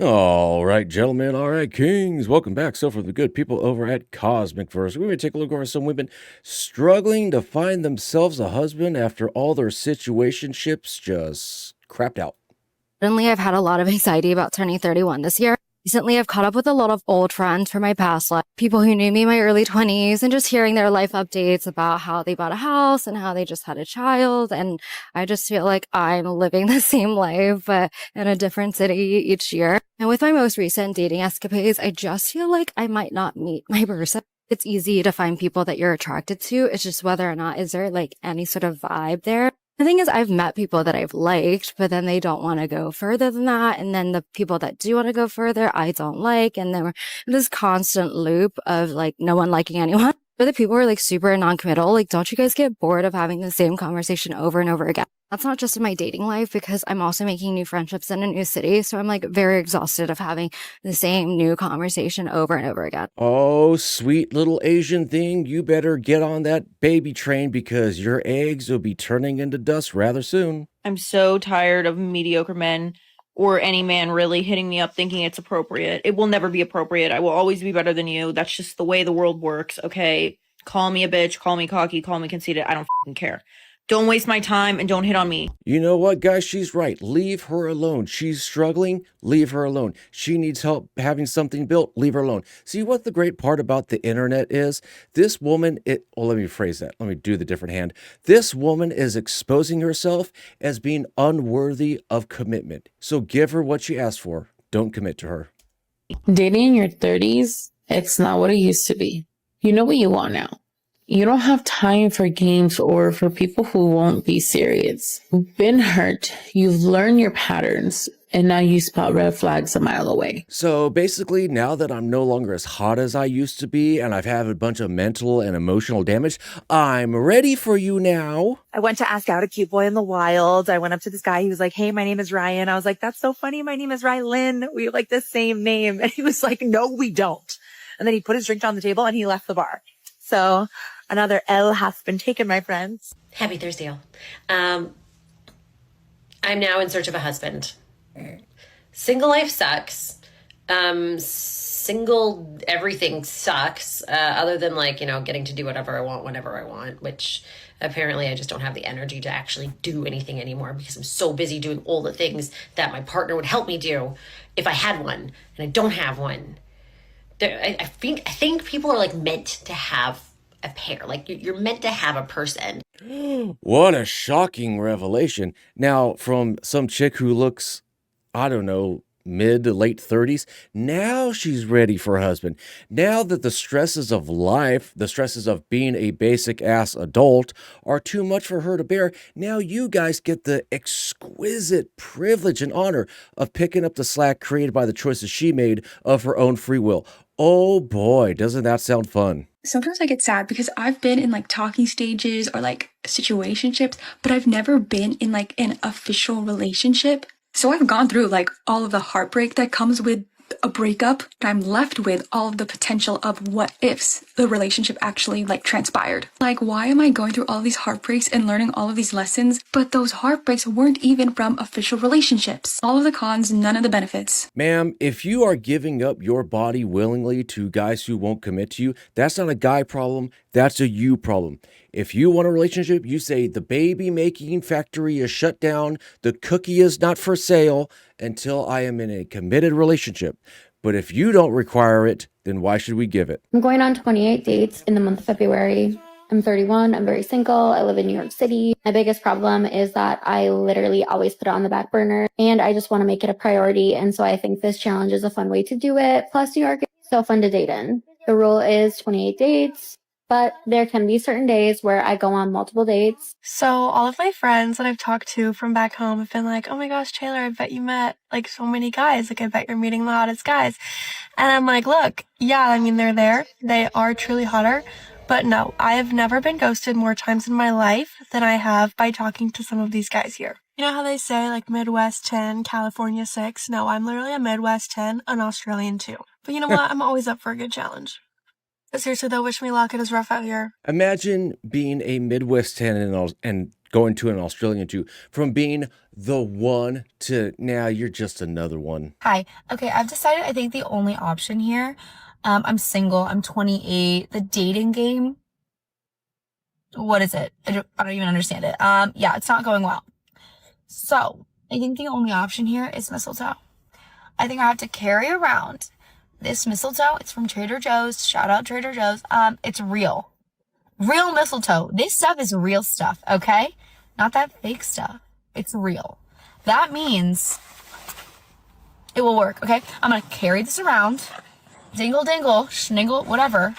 All right, gentlemen. All right, kings. Welcome back. So, for the good people over at Cosmic Verse, we're going to take a look over some women struggling to find themselves a husband after all their situationships just crapped out. Suddenly, I've had a lot of anxiety about turning 31 this year. Recently, I've caught up with a lot of old friends from my past life, people who knew me in my early 20s, and just hearing their life updates about how they bought a house and how they just had a child. And I just feel like I'm living the same life, but in a different city each year. And with my most recent dating escapades, I just feel like I might not meet my person. It's easy to find people that you're attracted to. It's just whether or not is there like any sort of vibe there. The thing is, I've met people that I've liked, but then they don't want to go further than that. And then the people that do want to go further, I don't like. And then we're in this constant loop of like no one liking anyone. But the people who are like super non-committal, like, don't you guys get bored of having the same conversation over and over again? That's not just in my dating life because I'm also making new friendships in a new city. So I'm like very exhausted of having the same new conversation over and over again. Oh, sweet little Asian thing. You better get on that baby train because your eggs will be turning into dust rather soon. I'm so tired of mediocre men or any man really hitting me up thinking it's appropriate. It will never be appropriate. I will always be better than you. That's just the way the world works, okay? Call me a bitch, call me cocky, call me conceited. I don't fucking care. Don't waste my time and don't hit on me. You know what, guys? She's right. Leave her alone. She's struggling. Leave her alone. She needs help having something built. Leave her alone. See what the great part about the internet is? This woman, let me phrase that. Let me do the different hand. This woman is exposing herself as being unworthy of commitment. So give her what she asked for. Don't commit to her. Dating in your 30s, it's not what it used to be. You know what you want now. You don't have time for games or for people who won't be serious. You've been hurt, you've learned your patterns, and now you spot red flags a mile away. So basically, now that I'm no longer as hot as I used to be and I've had a bunch of mental and emotional damage, I'm ready for you now. I went to ask out a cute boy in the wild. I went up to this guy. He was like, "Hey, my name is Ryan." I was like, "That's so funny. My name is Rylan. We have like the same name." And he was like, "No, we don't." And then he put his drink on the table and he left the bar. So another L has been taken, my friends. Happy Thursday, y'all. I'm now in search of a husband. Single life sucks. Single everything sucks. Other than like, getting to do whatever I want, whenever I want, which apparently I just don't have the energy to actually do anything anymore because I'm so busy doing all the things that my partner would help me do if I had one, and I don't have one. I think people are like meant to have a pair. Like you're meant to have a person. What a shocking revelation. Now, from some chick who looks, I don't know, mid to late 30s, now she's ready for a husband. Now that the stresses of life, the stresses of being a basic ass adult are too much for her to bear, now you guys get the exquisite privilege and honor of picking up the slack created by the choices she made of her own free will. Oh boy, doesn't that sound fun? Sometimes I get sad because I've been in like talking stages or like situationships, but I've never been in like an official relationship. So I've gone through like all of the heartbreak that comes with a breakup. I'm left with all of the potential of what ifs the relationship actually like transpired. Like, why am I going through all these heartbreaks and learning all of these lessons? But those heartbreaks weren't even from official relationships. All of the cons, none of the benefits. Ma'am, if you are giving up your body willingly to guys who won't commit to you, that's not a guy problem, that's a you problem. If you want a relationship, you say the baby making factory is shut down, the cookie is not for sale until I am in a committed relationship. But if you don't require it, then why should we give it? I'm going on 28 dates in the month of February. I'm 31. I'm very single. I live in New York City. My biggest problem is that I literally always put it on the back burner and I just want to make it a priority. And so I think this challenge is a fun way to do it. Plus, New York is so fun to date in. The rule is 28 dates. But there can be certain days where I go on multiple dates. So all of my friends that I've talked to from back home have been like, "Oh my gosh, Taylor, I bet you met like so many guys. Like I bet you're meeting the hottest guys." And I'm like, look, yeah, I mean, they're there. They are truly hotter. But no, I have never been ghosted more times in my life than I have by talking to some of these guys here. You know how they say like Midwest 10, California 6? No, I'm literally a Midwest 10, an Australian 2. But you know what? I'm always up for a good challenge. But seriously though, wish me luck. It is rough out here. Imagine being a Midwest 10 and going to an Australian too, from being the one to now you're just another one. Hi. Okay, I've decided I think the only option here, I'm single, I'm 28. The dating game, what is it? I don't even understand it. Yeah, it's not going well. So I think the only option here is mistletoe. I think I have to carry around this mistletoe. It's from Trader Joe's. Shout out Trader Joe's. It's real mistletoe. This stuff is real stuff, okay? Not that fake stuff. It's real. That means it will work, okay? I'm gonna carry this around, dingle dingle, schniggle, whatever,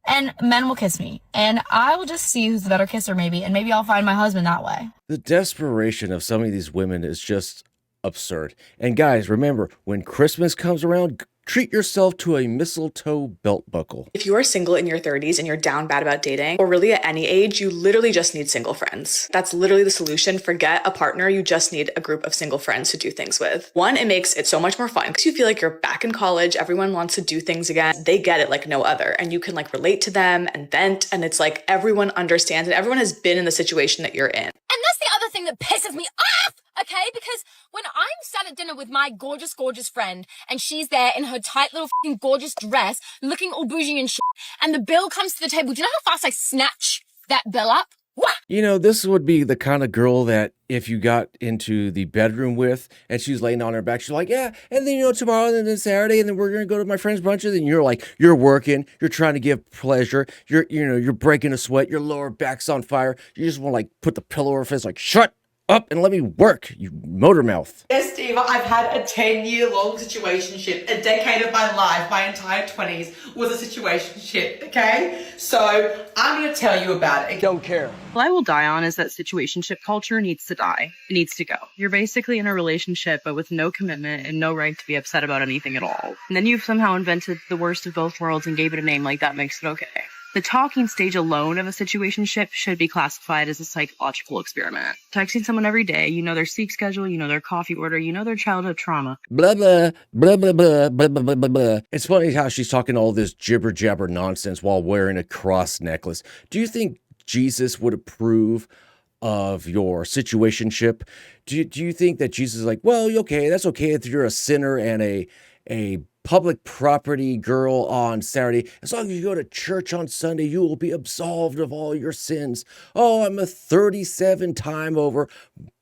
and men will kiss me. And I will just see who's the better kisser maybe, and maybe I'll find my husband that way. The desperation of some of these women is just absurd. And guys, remember, when Christmas comes around, treat yourself to a mistletoe belt buckle. If you are single in your 30s and you're down bad about dating, or really at any age, you literally just need single friends. That's literally the solution. Forget a partner. You just need a group of single friends to do things with. One, it makes it so much more fun because you feel like you're back in college. Everyone wants to do things again. They get it like no other. And you can like relate to them and vent. And it's like everyone understands it. Everyone has been in the situation that you're in. And that's the other thing that pisses me off, okay? Because when I'm sat at dinner with my gorgeous, gorgeous friend and she's there in her tight little fucking gorgeous dress, looking all bougie and shit, and the bill comes to the table, do you know how fast I snatch that bill up? Wah! You know, this would be the kind of girl that if you got into the bedroom with and she's laying on her back, she's like, yeah, and then, you know, tomorrow and then Saturday, and then we're going to go to my friend's brunch. And you're like, you're working, you're trying to give pleasure. You're breaking a sweat. Your lower back's on fire. You just want to like put the pillow over her face, like, shut up and let me work, you motor mouth. Yes, Diva, I've had a 10-year-long situationship. A decade of my life, my entire 20s, was a situationship, okay? So I'm going to tell you about it. Don't care. What I will die on is that situationship culture needs to die. It needs to go. You're basically in a relationship, but with no commitment and no right to be upset about anything at all. And then you've somehow invented the worst of both worlds and gave it a name like that makes it okay. The talking stage alone of a situationship should be classified as a psychological experiment. Texting someone every day, you know their sleep schedule, you know their coffee order, you know their childhood trauma. Blah, blah, blah, blah, blah, blah, blah, blah, blah, blah. It's funny how she's talking all this jibber jabber nonsense while wearing a cross necklace. Do you think Jesus would approve of your situationship? Do you think that Jesus is like, well, okay, that's okay if you're a sinner and a public property girl on Saturday. As long as you go to church on Sunday, you will be absolved of all your sins. Oh, I'm a 37 time over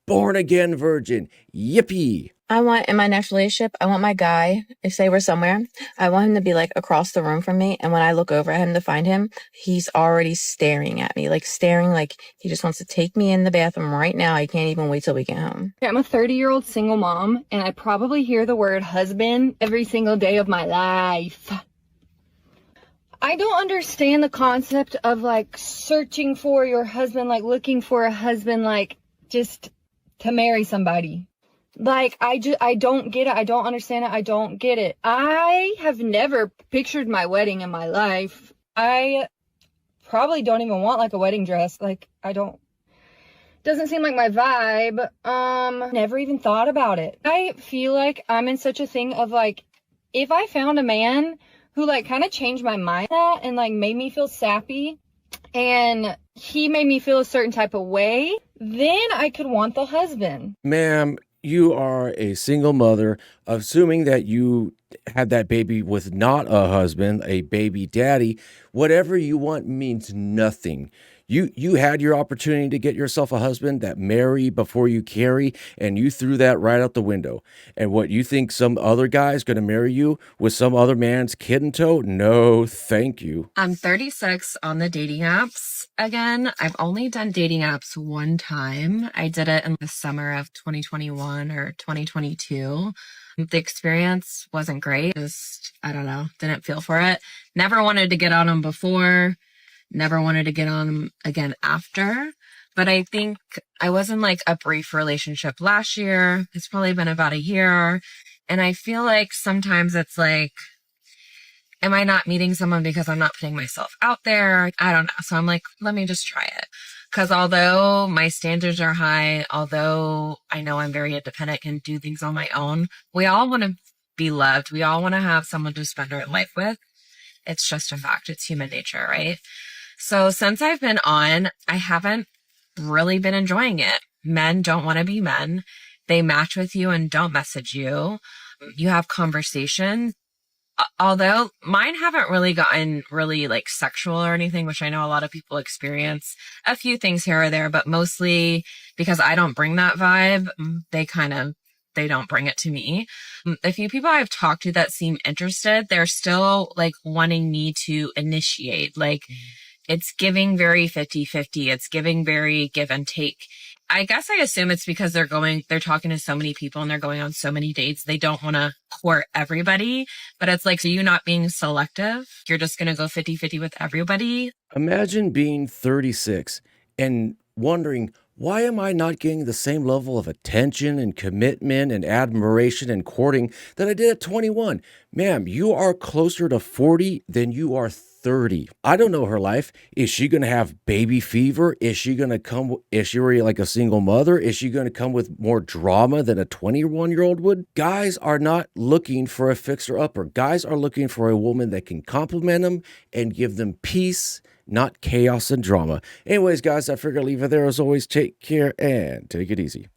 born again virgin. Yippee. I want in my next relationship, I want my guy, if say we're somewhere, I want him to be like across the room from me. And when I look over at him to find him, he's already staring at me, like staring like he just wants to take me in the bathroom right now. I can't even wait till we get home. I'm a 30-year-old single mom, and I probably hear the word husband every single day of my life. I don't understand the concept of like searching for your husband, like looking for a husband, like just to marry somebody. Like, I don't get it. I don't understand it. I don't get it. I have never pictured my wedding in my life. I probably don't even want like a wedding dress. Like, doesn't seem like my vibe. Never even thought about it. I feel like I'm in such a thing of like, if I found a man who like kind of changed my mind and like made me feel sappy and he made me feel a certain type of way, then I could want the husband. Ma'am, you are a single mother, assuming that you had that baby with not a husband, a baby daddy. Whatever you want means nothing. You had your opportunity to get yourself a husband, that marry before you carry, and you threw that right out the window. And what, you think some other guy's going to marry you with some other man's kid in tow? No, thank you. I'm 36 on the dating apps again. I've only done dating apps one time. I did it in the summer of 2021 or 2022. The experience wasn't great. Just, I don't know, didn't feel for it. Never wanted to get on them before. Never wanted to get on them again after. But I think I was in like a brief relationship last year. It's probably been about a year. And I feel like sometimes it's like, am I not meeting someone because I'm not putting myself out there? I don't know. So I'm like, let me just try it. Because although my standards are high, although I know I'm very independent and do things on my own, we all want to be loved. We all want to have someone to spend our life with. It's just a fact. It's human nature, right? So since I've been on, I haven't really been enjoying it. Men don't want to be men. They match with you and don't message you. You have conversations. Although mine haven't really gotten really like sexual or anything, which I know a lot of people experience. A few things here or there, but mostly because I don't bring that vibe, they don't bring it to me. A few people I've talked to that seem interested, they're still like wanting me to initiate. Like it's giving very 50-50. It's giving very give and take. I guess I assume it's because they're talking to so many people and they're going on so many dates. They don't want to court everybody, but it's like, so you not being selective. You're just going to go 50-50 with everybody. Imagine being 36 and wondering, why am I not getting the same level of attention and commitment and admiration and courting that I did at 21? Ma'am, you are closer to 40 than you are 30. I don't know her life. Is she going to have baby fever? Is she already like a single mother? Is she going to come with more drama than a 21-year-old would? Guys are not looking for a fixer-upper. Guys are looking for a woman that can compliment them and give them peace, not chaos and drama. Anyways, guys, I figure I'll leave it there. As always, take care and take it easy.